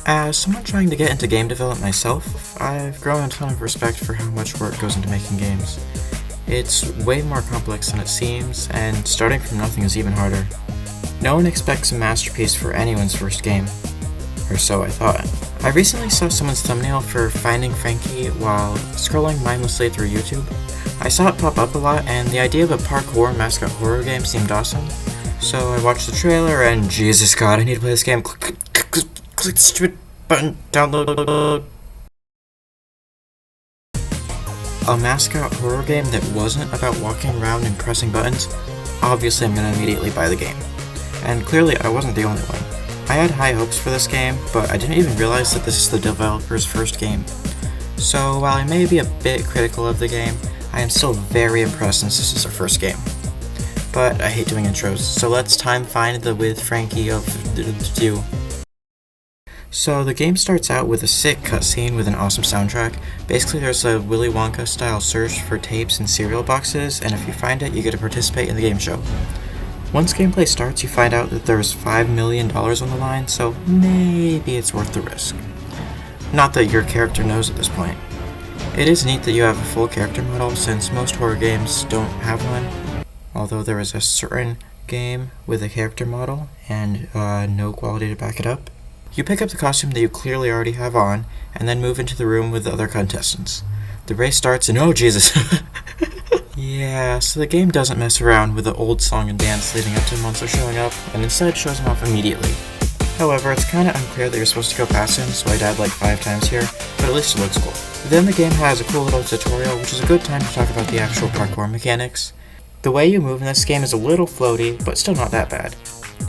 As someone trying to get into game development myself, I've grown a ton of respect for how much work goes into making games. It's way more complex than it seems, and starting from nothing is even harder. No one expects a masterpiece for anyone's first game. Or so I thought. I recently saw someone's thumbnail for Finding Frankie while scrolling mindlessly through YouTube. I saw it pop up a lot, and the idea of a parkour mascot horror game seemed awesome. So I watched the trailer, and Jesus God, I need to play this game. Click the stupid button, download. A mascot horror game that wasn't about walking around and pressing buttons. Obviously I'm gonna immediately buy the game. And clearly I wasn't the only one. I had high hopes for this game, but I didn't even realize that this is the developer's first game. So while I may be a bit critical of the game, I am still very impressed since this is our first game. But I hate doing intros, so let's time find the with Frankie of you. So the game starts out with a sick cutscene with an awesome soundtrack. Basically there's a Willy Wonka style search for tapes and cereal boxes, and if you find it, you get to participate in the game show. Once gameplay starts, you find out that there's $5 million on the line, so maybe it's worth the risk. Not that your character knows at this point. It is neat that you have a full character model, since most horror games don't have one, although there is a certain game with a character model and no quality to back it up. You pick up the costume that you clearly already have on, and then move into the room with the other contestants. The race starts and oh Jesus! Yeah, so the game doesn't mess around with the old song and dance leading up to monster showing up, and instead shows them off immediately. However, it's kinda unclear that you're supposed to go past him, so I died like 5 times here, but at least it looks cool. Then the game has a cool little tutorial, which is a good time to talk about the actual parkour mechanics. The way you move in this game is a little floaty, but still not that bad.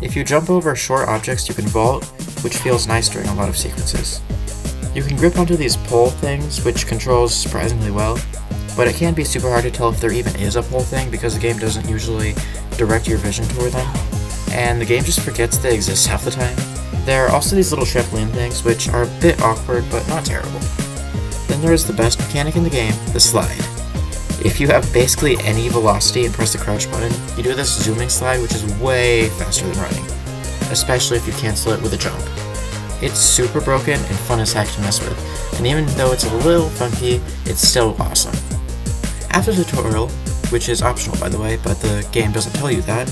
If you jump over short objects, you can vault, which feels nice during a lot of sequences. You can grip onto these pole things, which controls surprisingly well, but it can be super hard to tell if there even is a pole thing because the game doesn't usually direct your vision toward them, and the game just forgets they exist half the time. There are also these little trampoline things, which are a bit awkward, but not terrible. Then there is the best mechanic in the game, the slide. If you have basically any velocity and press the crouch button, you do this zooming slide, which is way faster than running, especially if you cancel it with a jump. It's super broken and fun as heck to mess with, and even though it's a little funky, it's still awesome. After the tutorial, which is optional by the way, but the game doesn't tell you that,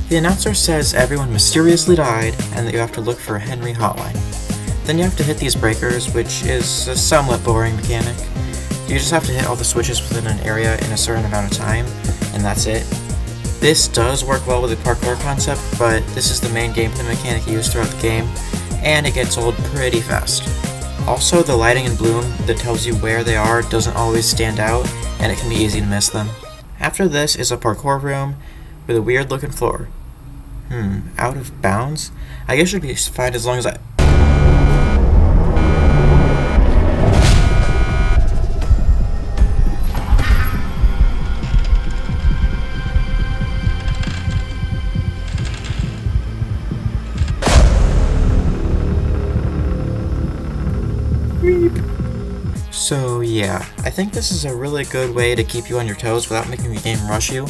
the announcer says everyone mysteriously died and that you have to look for a Henry hotline. Then you have to hit these breakers, which is a somewhat boring mechanic. You just have to hit all the switches within an area in a certain amount of time, and that's it. This does work well with the parkour concept, but this is the main gameplay mechanic used throughout the game, and it gets old pretty fast. Also, the lighting in Bloom that tells you where they are doesn't always stand out, and it can be easy to miss them. After this is a parkour room with a weird looking floor. Out of bounds? I guess it should be fine as long as I... So yeah, I think this is a really good way to keep you on your toes without making the game rush you.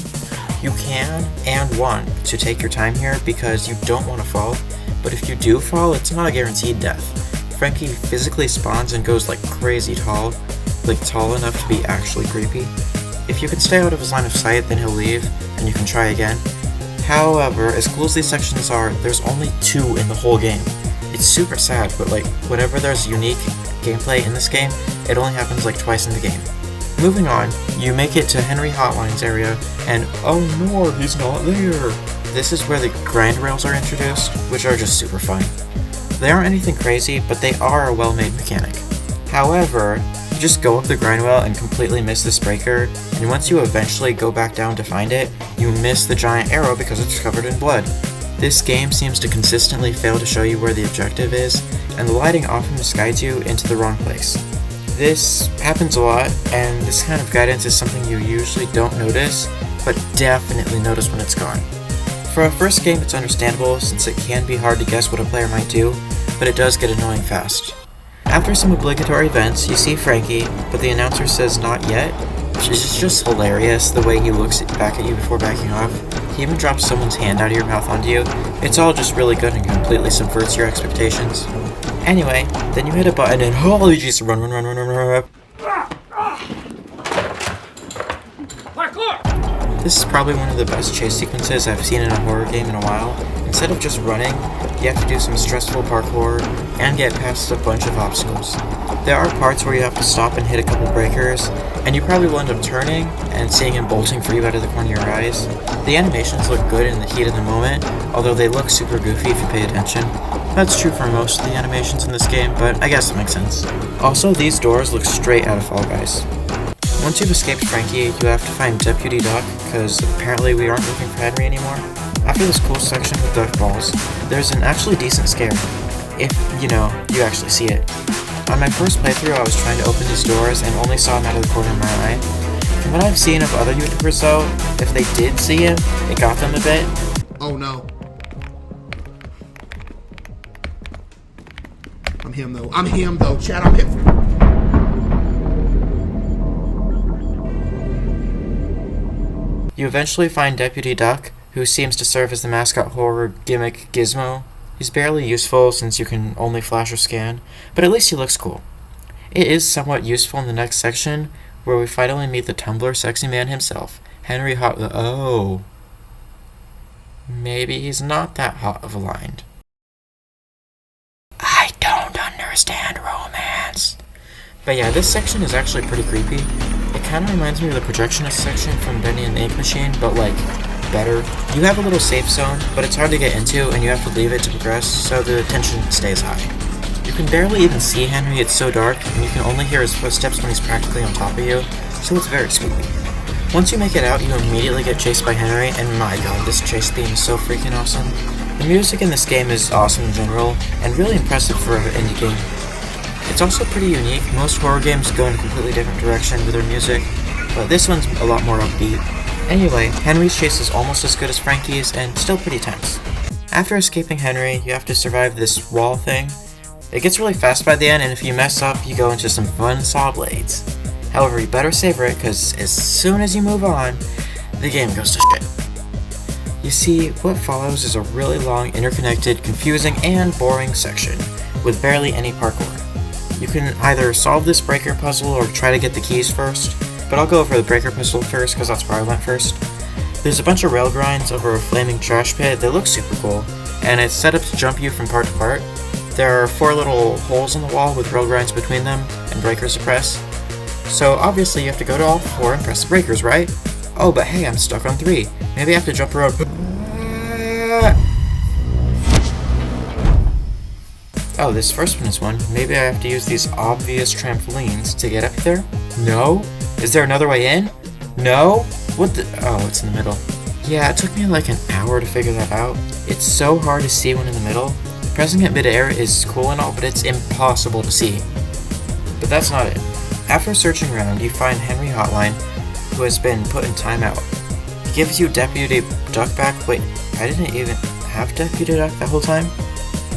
You can and want to take your time here because you don't want to fall, but if you do fall, it's not a guaranteed death. Frankie physically spawns and goes like crazy tall, like tall enough to be actually creepy. If you can stay out of his line of sight, then he'll leave, and you can try again. However, as cool as these sections are, there's only 2 in the whole game. It's super sad, but like, whenever there's unique gameplay in this game, it only happens like twice in the game. Moving on, you make it to Henry Hotline's area, and oh no, he's not there! This is where the grind rails are introduced, which are just super fun. They aren't anything crazy, but they are a well-made mechanic. However, you just go up the grind rail and completely miss this breaker, and once you eventually go back down to find it, you miss the giant arrow because it's covered in blood. This game seems to consistently fail to show you where the objective is, and the lighting often misguides you into the wrong place. This happens a lot, and this kind of guidance is something you usually don't notice, but definitely notice when it's gone. For a first game, it's understandable since it can be hard to guess what a player might do, but it does get annoying fast. After some obligatory events, you see Frankie, but the announcer says not yet, which is just hilarious the way he looks back at you before backing off. He even drops someone's hand out of your mouth onto you. It's all just really good and completely subverts your expectations. Anyway, then you hit a button and holy jeez, run. This is probably one of the best chase sequences I've seen in a horror game in a while. Instead of just running, you have to do some stressful parkour and get past a bunch of obstacles. There are parts where you have to stop and hit a couple breakers, and you probably will end up turning and seeing him bolting for you out of the corner of your eyes. The animations look good in the heat of the moment, although they look super goofy if you pay attention. That's true for most of the animations in this game, but I guess it makes sense. Also, these doors look straight out of Fall Guys. Once you've escaped Frankie, you have to find Deputy Duck, because apparently we aren't looking for Henry anymore. After this cool section with duck balls, there's an actually decent scare, if, you actually see it. On my first playthrough, I was trying to open these doors and only saw him out of the corner of my eye. From what I've seen of other YouTubers though, if they did see him, it got them a bit. Oh no. I'm him though, Chad, I'm him. You eventually find Deputy Duck, who seems to serve as the mascot horror gimmick Gizmo. He's barely useful since you can only flash or scan, but at least he looks cool. It is somewhat useful in the next section, where we finally meet the Tumblr sexy man himself, Henry Hot. Oh. Maybe he's not that hot of a line. I don't understand romance. But yeah, this section is actually pretty creepy. It kind of reminds me of the projectionist section from Bendy and the Ink Machine, but like, better. You have a little safe zone, but it's hard to get into and you have to leave it to progress, so the tension stays high. You can barely even see Henry, it's so dark, and you can only hear his footsteps when he's practically on top of you, so it's very spooky. Once you make it out, you immediately get chased by Henry, and my god, this chase theme is so freaking awesome. The music in this game is awesome in general, and really impressive for an indie game. It's also pretty unique. Most horror games go in a completely different direction with their music, but this one's a lot more upbeat. Anyway, Henry's chase is almost as good as Frankie's, and still pretty tense. After escaping Henry, you have to survive this wall thing. It gets really fast by the end, and if you mess up, you go into some fun saw blades. However, you better savor it, because as soon as you move on, the game goes to shit. You see, what follows is a really long, interconnected, confusing, and boring section, with barely any parkour. You can either solve this breaker puzzle or try to get the keys first, but I'll go for the breaker puzzle first because that's where I went first. There's a bunch of rail grinds over a flaming trash pit that looks super cool, and it's set up to jump you from part to part. There are 4 little holes in the wall with rail grinds between them and breakers to press. So obviously you have to go to all 4 and press the breakers, right? Oh, but hey, I'm stuck on 3. Maybe I have to jump around. Oh, this first one is one. Maybe I have to use these obvious trampolines to get up there? No? Is there another way in? No? What the? Oh, it's in the middle. Yeah, it took me like an hour to figure that out. It's so hard to see when in the middle. Pressing it mid-air is cool and all, but it's impossible to see. But that's not it. After searching around, you find Henry Hotline, who has been put in timeout. He gives you Deputy Duck back. Wait, I didn't even have Deputy Duck that whole time?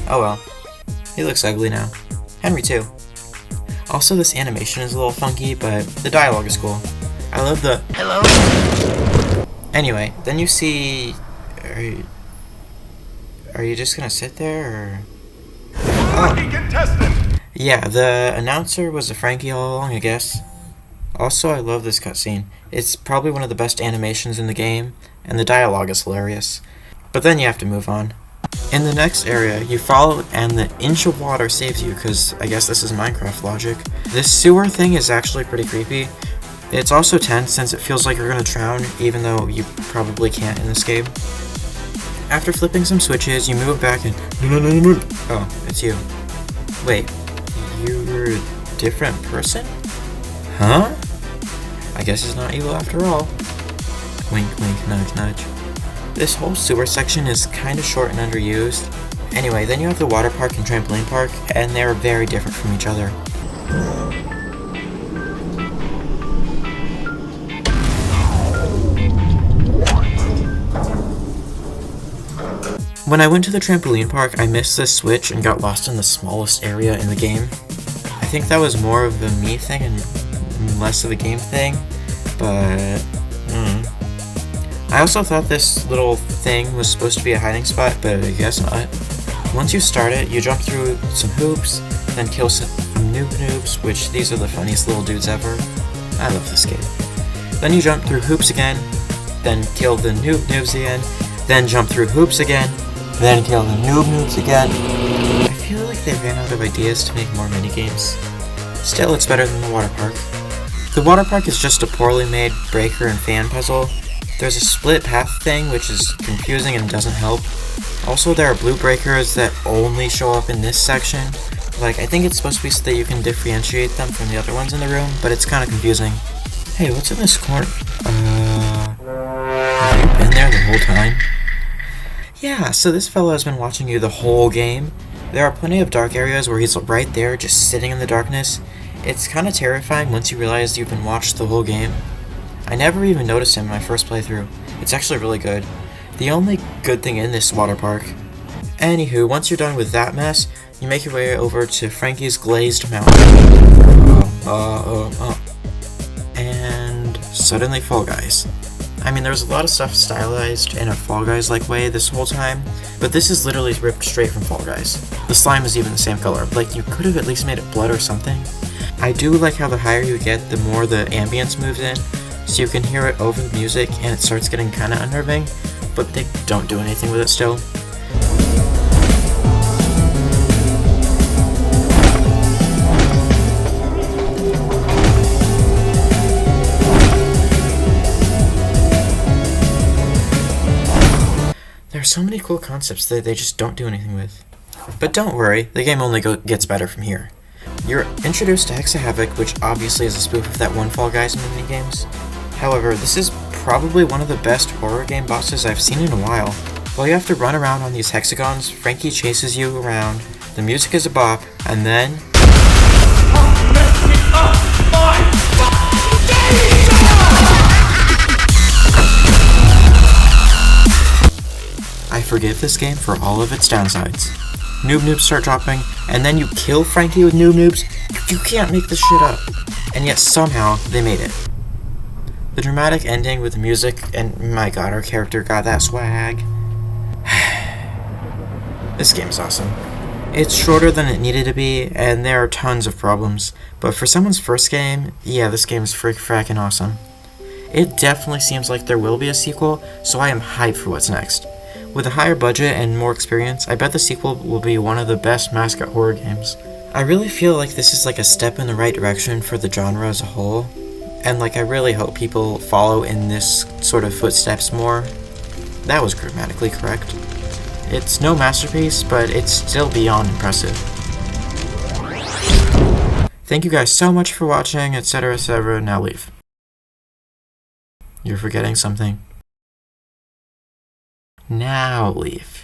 Oh well. He looks ugly now. Henry too. Also, this animation is a little funky, but the dialogue is cool. I love the hello. Anyway, then you see. Are you just gonna sit there, or? Oh. Yeah, the announcer was a Frankie all along, I guess. Also, I love this cutscene. It's probably one of the best animations in the game, and the dialogue is hilarious. But then you have to move on. In the next area, you follow and the inch of water saves you, because I guess this is Minecraft logic. This sewer thing is actually pretty creepy. It's also tense since it feels like you're gonna drown, even though you probably can't in this game. After flipping some switches, you move back and oh, it's you. Wait, you're a different person? Huh? I guess he's not evil after all. Wink, wink, nudge, nudge. This whole sewer section is kinda short and underused. Anyway, then you have the water park and trampoline park, and they're very different from each other. When I went to the trampoline park, I missed this switch and got lost in the smallest area in the game. I think that was more of the me thing and less of a game thing, but I also thought this little thing was supposed to be a hiding spot, but I guess not. Once you start it, you jump through some hoops, then kill some noobs, which these are the funniest little dudes ever. I love this game. Then you jump through hoops again, then kill the noobs again, then jump through hoops again, then kill the noobs again. I feel like they ran out of ideas to make more minigames. Still, it's better than the water park. The water park is just a poorly made breaker and fan puzzle. There's a split path thing, which is confusing and doesn't help. Also, there are blue breakers that only show up in this section. Like, I think it's supposed to be so that you can differentiate them from the other ones in the room, but it's kind of confusing. Hey, what's in this corner? Have you been there the whole time? Yeah, so this fellow has been watching you the whole game. There are plenty of dark areas where he's right there, just sitting in the darkness. It's kind of terrifying once you realize you've been watched the whole game. I never even noticed him in my first playthrough. It's actually really good. The only good thing in this water park. Anywho, once you're done with that mess, you make your way over to Frankie's Glazed Mountain. And suddenly Fall Guys. I mean, there's a lot of stuff stylized in a Fall Guys-like way this whole time, but this is literally ripped straight from Fall Guys. The slime is even the same color. Like, you could have at least made it blood or something. I do like how the higher you get, the more the ambience moves in, so you can hear it over the music and it starts getting kinda unnerving, but they don't do anything with it still. There are so many cool concepts that they just don't do anything with. But don't worry, the game only gets better from here. You're introduced to Hexa Havoc, which obviously is a spoof of that one Fall Guys minigames. However, this is probably one of the best horror game bosses I've seen in a while. While you have to run around on these hexagons, Frankie chases you around, the music is a bop, and then... I forgive this game for all of its downsides. Noobs start dropping, and then you kill Frankie with noobs. You can't make this shit up. And yet somehow they made it. The dramatic ending with the music, and my god, our character got that swag. This game is awesome. It's shorter than it needed to be, and there are tons of problems. But for someone's first game, yeah, this game is frickin' awesome. It definitely seems like there will be a sequel, so I am hyped for what's next. With a higher budget and more experience, I bet the sequel will be one of the best mascot horror games. I really feel like this is like a step in the right direction for the genre as a whole, and like I really hope people follow in this sort of footsteps more. That was grammatically correct. It's no masterpiece, but it's still beyond impressive. Thank you guys so much for watching, etc, etc, now leave. You're forgetting something. Now leave.